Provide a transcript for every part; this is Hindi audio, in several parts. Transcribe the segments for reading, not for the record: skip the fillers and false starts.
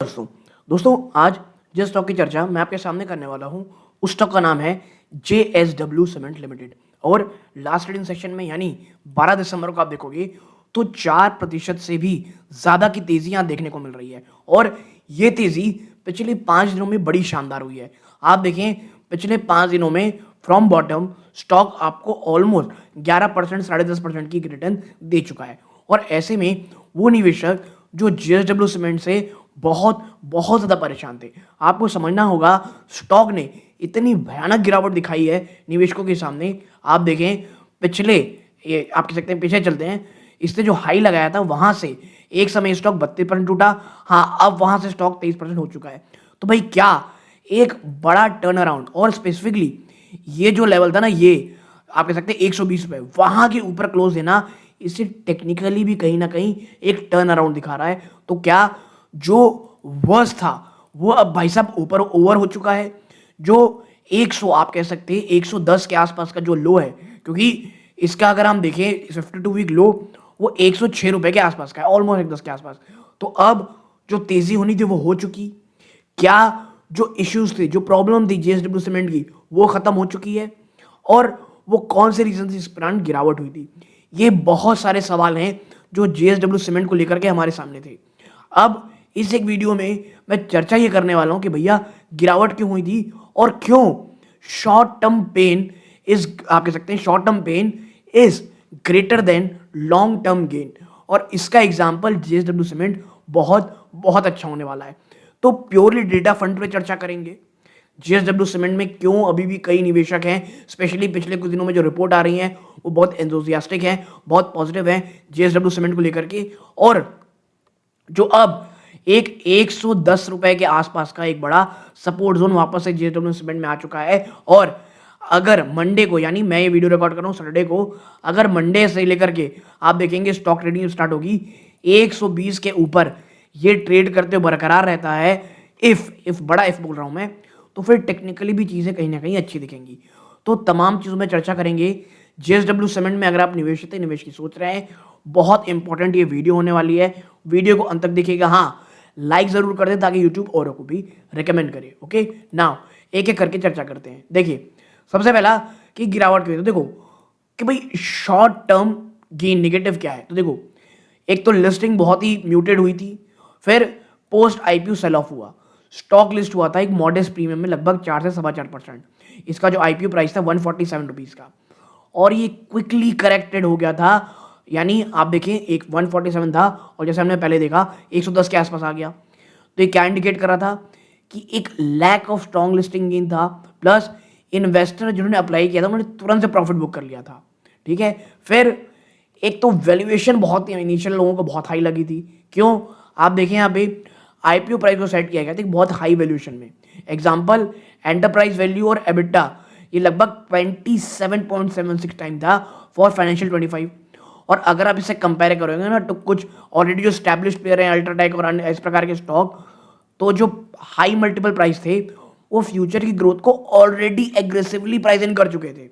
दोस्तों दोस्तों आज जिस स्टॉक की चर्चा मैं आपके सामने करने वाला हूं उस स्टॉक का नाम है JSW सीमेंट लिमिटेड। और लास्ट ट्रेडिंग सेशन में यानी 12 दिसंबर को आप देखोगे तो 4% से भी ज़्यादा की तेज़ी यहाँ देखने को मिल रही है। और ये तेज़ी पिछले 5 दिनों में बड़ी शानदार हुई है। आप देखें पिछले 5 दिनों में फ्रॉम बॉटम स्टॉक आपको ऑलमोस्ट 11% 10.5% की रिटर्न दे चुका है। और ऐसे में वो निवेशक जो JSW सीमेंट से बहुत बहुत ज़्यादा परेशान थे, आपको समझना होगा स्टॉक ने इतनी भयानक गिरावट दिखाई है निवेशकों के सामने। आप देखें पिछले ये आप कह सकते हैं पीछे चलते हैं, इसने जो हाई लगाया था वहाँ से एक समय स्टॉक 32% टूटा। हाँ, अब वहाँ से स्टॉक 23% हो चुका है। तो भाई क्या एक बड़ा टर्न अराउंड। और स्पेसिफिकली ये जो लेवल था ना, ये आप कह सकते हैं 120 रुपये वहाँ के ऊपर क्लोज देना, इससे टेक्निकली भी कहीं ना कहीं एक टर्न अराउंड दिखा रहा है। तो क्या जो वर्स्ट था वो अब भाई साहब ऊपर ओवर हो चुका है। जो 100 आप कह सकते हैं 110 के आसपास का जो लो है, क्योंकि इसका अगर हम देखें 52 वीक लो वो 106 रुपए के आसपास का है, ऑलमोस्ट 110 के आसपास। तो अब जो तेजी होनी थी वो हो चुकी। क्या जो इश्यूज थे, जो प्रॉब्लम थी JSW सीमेंट की, वो खत्म हो चुकी है? और वो कौन से रीजन से इस ब्रांड गिरावट हुई थी? ये बहुत सारे सवाल हैं जो JSW सीमेंट को लेकर के हमारे सामने थे। अब इस एक वीडियो में मैं चर्चा ये करने वाला हूं कि भैया गिरावट क्यों हुई थी और क्यों शॉर्ट टर्म पेन इज आप कह सकते हैं short term pain is greater than long term gain. और इसका एग्जांपल JSW सीमेंट बहुत बहुत अच्छा होने वाला है। तो प्योरली डेटा फंड पे चर्चा करेंगे। JSW सीमेंट में क्यों अभी भी कई निवेशक हैं, स्पेशली पिछले कुछ दिनों में जो रिपोर्ट आ रही हैं वो बहुत एंथुसियास्टिक हैं, बहुत पॉजिटिव हैं JSW सीमेंट को लेकर के। और जो अब एक 110 रुपए के आसपास का एक बड़ा सपोर्ट जोन वापस से JSW सीमेंट में आ चुका है। और अगर मंडे को, यानी मैं ये वीडियो रिकॉर्ड कर रहा हूँ सैटरडे को, अगर मंडे से लेकर के आप देखेंगे स्टॉक ट्रेडिंग स्टार्ट होगी 120 के ऊपर ये ट्रेड करते हुए बरकरार रहता है, इफ बड़ा इफ बोल रहा हूँ मैं, तो फिर टेक्निकली भी चीज़ें कहीं ना कहीं अच्छी दिखेंगी। तो तमाम चीज़ों में चर्चा करेंगे। JSW सीमेंट में अगर आप निवेश की सोच रहे हैं, बहुत इंपॉर्टेंट ये वीडियो होने वाली है। वीडियो को अंत तक देखिएगा। हाँ, लाइक ज़रूर कर दें ताकि यूट्यूब औरों को भी रिकमेंड करे। ओके, नाउ एक एक करके चर्चा करते हैं। देखिए सबसे पहला कि गिरावट क्यों, तो देखो कि भाई शॉर्ट टर्म गेन नेगेटिव क्या है। तो देखो एक तो लिस्टिंग बहुत ही म्यूटेड हुई थी, फिर पोस्ट IPO सेल ऑफ हुआ, स्टॉक लिस्ट हुआ था एक मॉडेस्ट प्रीमियम में लगभग 4 से 4.25%। इसका जो IPO प्राइस था 147 रुपीज़ का, और ये क्विकली करेक्टेड हो गया था। यानी आप देखें एक 147 था और जैसे हमने पहले देखा 110 के आसपास आ गया। तो ये क्या इंडिकेट कर रहा था कि एक lack of strong listing gain था, प्लस इन्वेस्टर जिन्होंने अप्लाई किया था उन्होंने तुरंत से प्रॉफिट बुक कर लिया था। ठीक है, फिर एक तो वैल्यूएशन बहुत इनिशियल लोगों को बहुत हाई लगी थी। क्यों? आप देखें यहाँ पे IPO प्राइस को सेट किया गया था बहुत हाई वैल्यूएशन में। एग्जांपल एंटरप्राइज वैल्यू और एबिटा ये लगभग 27.76 टाइम था फॉर फाइनेंशियल 25। और अगर आप इसे कंपेयर करोगे ना तो कुछ ऑलरेडी जो स्टैब्लिश्ड प्लेयर हैं अल्ट्राटेक और अन्य इस प्रकार के स्टॉक, तो जो हाई मल्टीपल प्राइस थे वो फ्यूचर की ग्रोथ को ऑलरेडी एग्रेसिवली प्राइस इन कर चुके थे,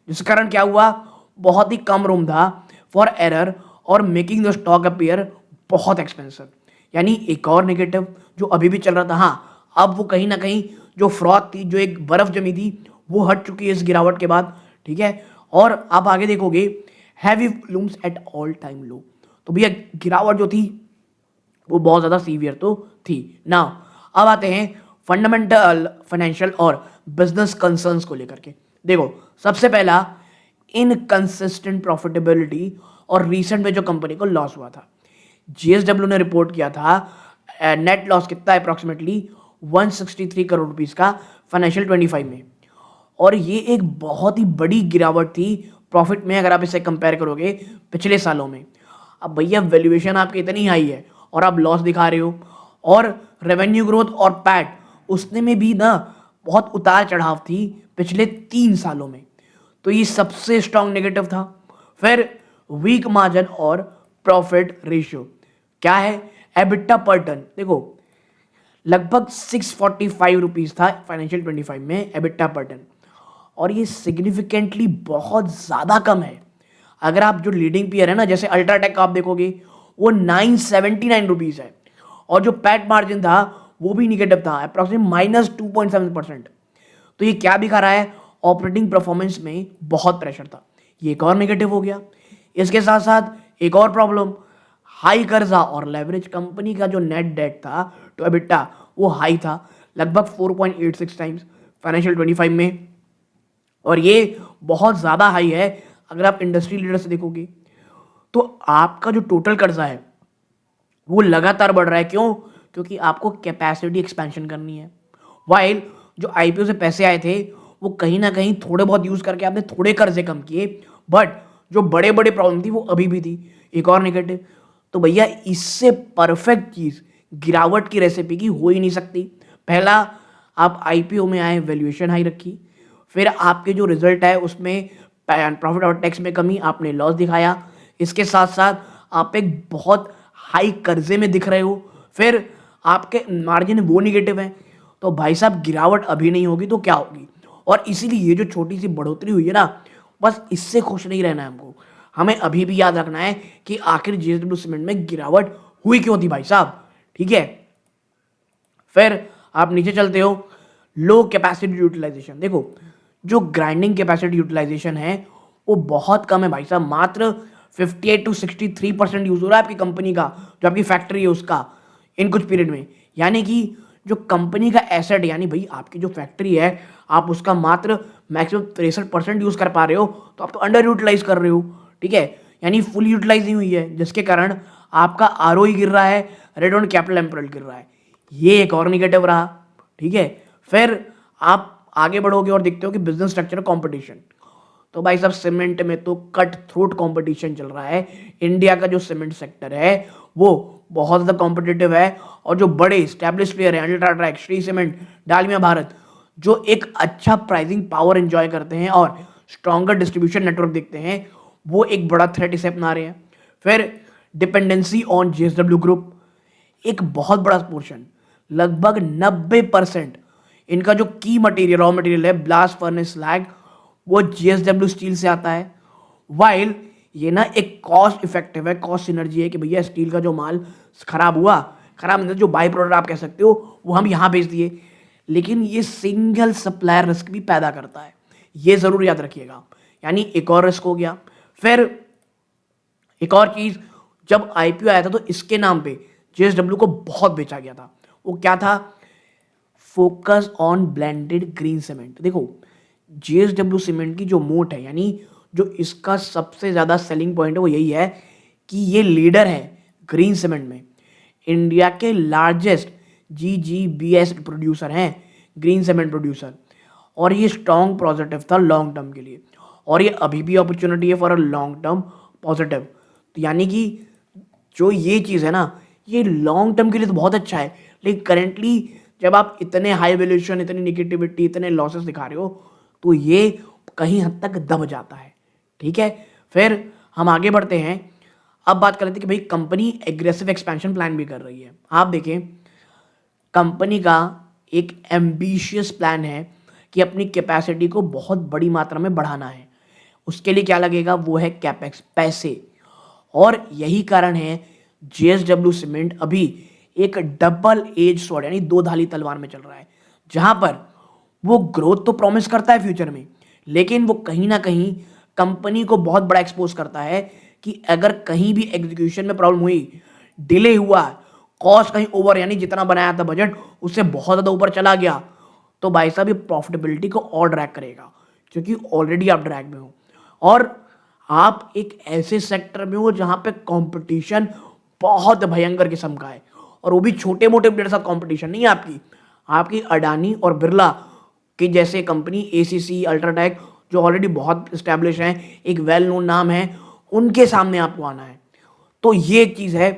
जिस कारण क्या हुआ, बहुत ही कम रूम था फॉर एरर और मेकिंग द स्टॉक अपीयर बहुत एक्सपेंसिव। यानी एक और नेगेटिव जो अभी भी चल रहा था। हाँ, अब वो कहीं ना कहीं जो फ्रॉड थी, जो एक बर्फ जमी थी, वो हट चुकी है इस गिरावट के बाद। ठीक है, और आप आगे देखोगे heavy volumes at all time low. तो भैया गिरावट जो थी वो बहुत ज़्यादा सीवियर तो थी ना। अब आते हैं फंडामेंटल फाइनेंशियल और बिजनेस कंसर्न्स को लेकर के। देखो सबसे पहला इनकंसिस्टेंट प्रॉफिटेबिलिटी और रिसेंट में जो कंपनी को लॉस हुआ था। JSW ने रिपोर्ट किया था नेट लॉस कितना है, अप्रॉक्सीमेटली 163 करोड़ रुपीस का फाइनेंशियल 25 में। और ये एक बहुत ही बड़ी गिरावट थी प्रॉफिट में अगर आप इसे कंपेयर करोगे पिछले सालों में। अब भैया वैल्यूएशन आपकी इतनी हाई है और आप लॉस दिखा रहे हो, और रेवेन्यू ग्रोथ और पैट उसने में भी ना बहुत उतार चढ़ाव थी पिछले 3 सालों में। तो ये सबसे स्ट्रॉन्ग नेगेटिव था। फिर वीक मार्जिन और प्रॉफिट रेशियो क्या है, एबिटा पर टन देखो लगभग 645 रुपीज़ था फाइनेंशियल 25 में एबिटा पर टन, और ये सिग्निफिकेंटली बहुत ज़्यादा कम है। अगर आप जो लीडिंग पीयर है ना, जैसे अल्ट्राटेक आप देखोगे वो 979 रुपीज़ है, और जो पैट मार्जिन था वो भी निगेटिव था, अप्रॉक्सीमेट -2.7%। तो ये क्या दिखा रहा है, ऑपरेटिंग परफॉर्मेंस में बहुत प्रेशर था, ये एक और नेगेटिव हो गया। इसके साथ साथ एक और प्रॉब्लम, हाई कर्जा और लेवरेज। कंपनी का जो नेट डेट था टू एबिटा वो हाई था, लगभग 4.86 टाइम्स फाइनेंशियल 25 में, और ये बहुत ज़्यादा हाई है अगर आप इंडस्ट्री लीडर से देखोगे। तो आपका जो टोटल कर्जा है वो लगातार बढ़ रहा है। क्यों? क्योंकि आपको कैपेसिटी एक्सपेंशन करनी है। वाइल जो आईपीओ से पैसे आए थे वो कहीं ना कहीं थोड़े बहुत यूज करके आपने थोड़े कर्जे कम किए, बट जो बड़े बड़े प्रॉब्लम थी वो अभी भी थी। एक और नेगेटिव, तो भैया इससे परफेक्ट चीज गिरावट की रेसिपी की हो ही नहीं सकती। पहला, आप आईपीओ में आए, वैल्यूएशन हाई रखी, फिर आपके जो रिजल्ट है उसमें प्रॉफिट और टैक्स में कमी, आपने लॉस दिखाया, इसके साथ साथ आप एक बहुत हाई कर्जे में दिख रहे हो, फिर आपके मार्जिन वो निगेटिव है। तो भाई साहब गिरावट अभी नहीं होगी तो क्या होगी? और इसीलिए ये जो छोटी सी बढ़ोतरी हुई है ना, बस इससे खुश नहीं रहना है हमको, हमें अभी भी याद रखना है कि आखिर जेएसडब्ल्यू सीमेंट में गिरावट हुई क्यों थी भाई साहब। ठीक है, फिर आप नीचे चलते हो, लो कैपेसिटी यूटिलाइजेशन। देखो जो ग्राइंडिंग कैपेसिटी यूटिलाइजेशन है वो बहुत कम है भाई साहब, मात्र 58 to 63% यूज हो रहा है आपकी कंपनी का, जो आपकी फैक्ट्री है उसका, इन कुछ पीरियड में। यानी कि जो कंपनी का एसेट, यानी भाई आपकी जो फैक्ट्री है आप उसका मात्र मैक्सिमम 63% यूज कर पा रहे हो, तो आप तो अंडर यूटिलाइज कर रहे हो। ठीक है, यानी फुल यूटिलाइज नहीं हुई है, जिसके कारण आपका आरओई गिर रहा है, रिटर्न ऑन कैपिटल एम्प्लॉयड गिर रहा है, ये एक और निगेटिव रहा। ठीक है, फिर आप आगे बढ़ोगे और देखते हो कि बिजनेस स्ट्रक्चर कंपटीशन। तो भाई साहब सीमेंट में तो कट थ्रोट कंपटीशन चल रहा है। इंडिया का जो सीमेंट सेक्टर है वो बहुत ज़्यादा कॉम्पिटिटिव है, और जो बड़े स्टैब्लिश प्लेयर हैं, अल्ट्राटेक, श्री सीमेंट, डालमिया भारत, जो एक अच्छा प्राइसिंग पावर एंजॉय करते हैं और स्ट्रॉन्गर डिस्ट्रीब्यूशन नेटवर्क देखते हैं, वो एक बड़ा थ्रेट इसे अपना रहे हैं। फिर डिपेंडेंसी ऑन जेएसडब्ल्यू ग्रुप, एक बहुत बड़ा पोर्शन, लगभग 90% इनका जो की मटेरियल, रॉ मटेरियल है, ब्लास्ट फर्नेस स्लैग, वो जेएसडब्ल्यू स्टील से आता है। वाइल ये ना एक कॉस्ट इफेक्टिव है, कॉस्ट सिनर्जी है कि भैया स्टील का जो माल खराब हुआ, खराब मतलब जो बाई प्रोडक्ट आप कह सकते हो, वो हम यहाँ बेच दिए, लेकिन ये सिंगल सप्लायर रिस्क भी पैदा करता है, ये जरूर याद रखिएगा। यानी एक और रिस्क हो गया। फिर एक और चीज, जब आईपीओ आया था तो इसके नाम पे जेएसडब्ल्यू को बहुत बेचा गया था। वो क्या था? Focus on blended green cement. देखो जेएसडब्ल्यू सीमेंट की जो मोट है, यानी जो इसका सबसे ज्यादा सेलिंग पॉइंट है, वो यही है कि ये लीडर है ग्रीन सीमेंट में। इंडिया के लार्जेस्ट जीजीबीएस प्रोड्यूसर हैं, ग्रीन सीमेंट प्रोड्यूसर, और ये स्ट्रॉन्ग पॉजिटिव था लॉन्ग टर्म के लिए, और ये अभी भी अपॉर्चुनिटी है for a long term positive. तो यानी कि जो ये चीज़ है ना, ये लॉन्ग टर्म के लिए तो बहुत अच्छा है, लेकिन करेंटली जब आप इतने हाई वैल्यूएशन, इतनी निगेटिविटी, इतने लॉसेस दिखा रहे हो, तो ये कहीं हद तक दब जाता है। ठीक है, फिर हम आगे बढ़ते हैं। अब बात कर लेते हैं कि भाई कंपनी एग्रेसिव एक्सपेंशन प्लान भी कर रही है। आप देखें, कंपनी का एक एम्बिशियस प्लान है कि अपनी कैपेसिटी को बहुत बड़ी मात्रा में बढ़ाना है। उसके लिए क्या लगेगा? वो है कैपेक्स, पैसे। और यही कारण है जेएसडब्ल्यू सीमेंट अभी एक डबल एज स्वॉर्ड, यानी दो धाली तलवार में चल रहा है, जहां पर वो ग्रोथ तो प्रॉमिस करता है फ्यूचर में, लेकिन वो कहीं ना कहीं कंपनी को बहुत बड़ा एक्सपोज करता है कि अगर कहीं भी एग्जीक्यूशन में प्रॉब्लम हुई, डिले हुआ, कॉस्ट कहीं ओवर, यानी जितना बनाया था बजट उससे बहुत ज़्यादा ऊपर चला गया, तो भाई साहब ये प्रॉफिटेबिलिटी को और ड्रैग करेगा, क्योंकि ऑलरेडी आप ड्रैग में हो और आप एक ऐसे सेक्टर में हो जहां पे कंपटीशन बहुत भयंकर किस्म का है, और वो भी छोटे मोटे प्लेयर के साथ कंपटीशन नहीं है आपकी, आपकी अडानी और बिरला की जैसे कंपनी, एसीसी, अल्ट्राटेक, जो ऑलरेडी बहुत स्टैब्लिश हैं, एक वेल नोन नाम है, उनके सामने आपको आना है। तो ये एक चीज़ है,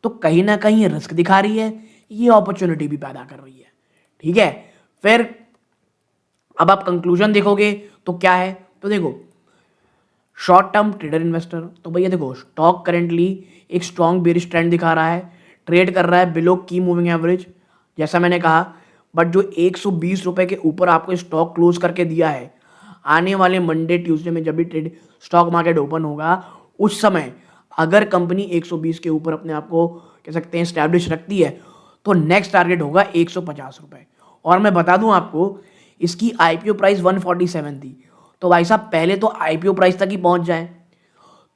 तो कहीं ना कहीं ये रिस्क दिखा रही है, ये अपॉर्चुनिटी भी पैदा कर रही है। ठीक है, फिर अब आप कंक्लूजन देखोगे तो क्या है? तो देखो, शॉर्ट टर्म ट्रेडर इन्वेस्टर, तो भैया देखो स्टॉक करेंटली एक स्ट्रॉन्ग बेरिश ट्रेंड दिखा रहा है, ट्रेड कर रहा है बिलो की मूविंग एवरेज, जैसा मैंने कहा, बट जो 120 रुपए के ऊपर आपको स्टॉक क्लोज करके दिया है, आने वाले मंडे ट्यूसडे में जब भी ट्रेड स्टॉक मार्केट ओपन होगा, उस समय अगर कंपनी 120 के ऊपर अपने आप को कह सकते हैं स्टैब्लिश रखती है, तो नेक्स्ट टारगेट होगा 150 रुपये। और मैं बता दूं आपको, इसकी आईपीओ प्राइस 147 थी, तो भाई साहब पहले तो आईपीओ प्राइस तक ही पहुंच जाए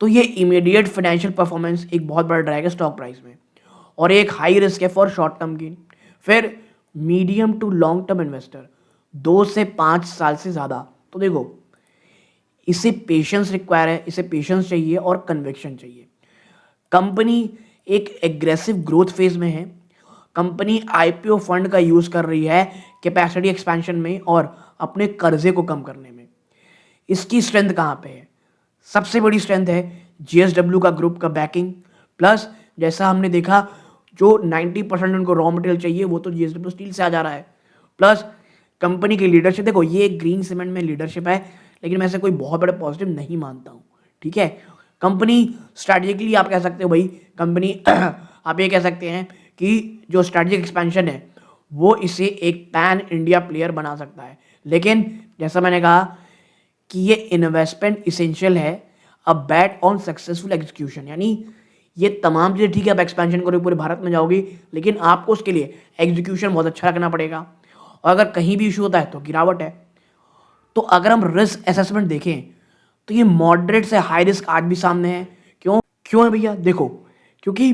तो ये इमीडिएट फाइनेंशियल परफॉर्मेंस एक बहुत बड़ा ड्रैग है स्टॉक प्राइस में, और एक हाई रिस्क है फॉर शॉर्ट टर्म गेन। फिर medium to long term investor 2 से 5 साल से ज़्यादा, तो देखो इसे पेशेंस रिक्वायर है, इसे पेशेंस चाहिए और कन्विक्शन चाहिए। कंपनी एक एग्रेसिव ग्रोथ फेज में है, कंपनी आईपीओ फंड का यूज कर रही है कैपेसिटी एक्सपेंशन में और अपने कर्जे को कम करने में। इसकी स्ट्रेंथ कहाँ पे है? सबसे बड़ी स्ट्रेंथ है जेएसडब्ल्यू का ग्रुप का बैकिंग, प्लस जैसा हमने देखा जो 90% उनको रॉ मटेरियल चाहिए वो तो जेएसडब्ल्यू स्टील से आ जा रहा है, प्लस कंपनी की लीडरशिप। देखो ये ग्रीन सीमेंट में लीडरशिप है, लेकिन मैं इसे कोई बहुत बड़े पॉजिटिव नहीं मानता हूँ, ठीक है। कंपनी स्ट्रैटेजिकली आप कह सकते हो भाई कंपनी आप ये कह सकते हैं कि जो स्ट्रैटेजिक एक्सपेंशन है वो इसे एक पैन इंडिया प्लेयर बना सकता है, लेकिन जैसा मैंने कहा कि ये इन्वेस्टमेंट इसेंशियल है, a bat on successful execution. यानी ये तमाम चीज़ें ठीक है, आप एक्सपेंशन करो पूरे भारत में जाओगी, लेकिन आपको उसके लिए एग्जीक्यूशन बहुत अच्छा रखना पड़ेगा, और अगर कहीं भी इशू होता है तो गिरावट है। तो अगर हम रिस्क असेसमेंट देखें तो ये मॉडरेट से हाई रिस्क आज भी सामने है। क्यों क्यों है भैया? देखो क्योंकि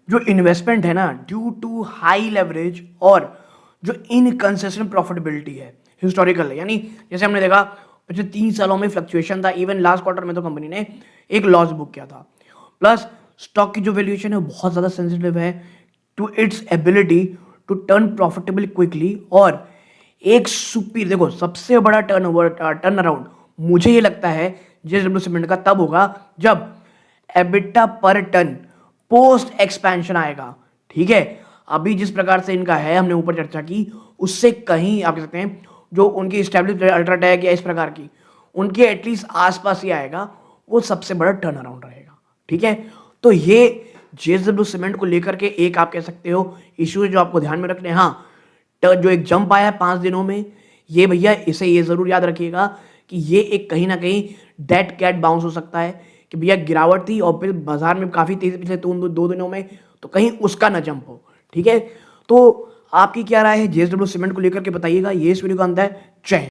जो इन्वेस्टमेंट है ना, ड्यू टू हाई लेवरेज और जो इनकंसिस्टेंट प्रॉफिटेबिलिटी है, हिस्टोरिकल है, यानी जैसे हमने देखा पिछले 3 सालों में फ्लक्चुएशन था, इवन लास्ट क्वार्टर में तो कंपनी ने एक लॉस बुक किया था। प्लस स्टॉक की जो वैल्यूएशन है बहुत ज़्यादा सेंसिटिव है to its ability to turn profitable quickly, और एक सुपीर देखो सबसे बड़ा टर्न अराउंड मुझे ये लगता है जेएसडब्ल्यू सीमेंट का तब होगा जब एबिटा पर टन पोस्ट एक्सपेंशन आएगा, ठीक है। अभी जिस प्रकार से इनका है, हमने ऊपर चर्चा की, उससे कहीं आप कह सकते हैं जो उनकी स्टैब्लिश अल्ट्राटेक या इस प्रकार की उनके एटलीस्ट आसपास ही आएगा, वो सबसे बड़ा टर्न अराउंड रहेगा, ठीक है। तो ये जेएसडब्ल्यू सीमेंट को लेकर के एक आप कह सकते हो इशू जो आपको ध्यान में रखने हैं। हाँ, जो एक जंप आया 5 दिनों में, ये भैया इसे ये जरूर याद रखिएगा कि ये एक कहीं ना कहीं डेड कैट बाउंस हो सकता है कि भैया गिरावट थी और फिर बाजार में काफी तेजी पिछले 2 दिनों में, तो कहीं उसका ना जंप हो, ठीक है। तो आपकी क्या राय है जेएसडब्ल्यू सीमेंट को लेकर के बताइएगा। ये इस वीडियो का अंत है। जय हिंद।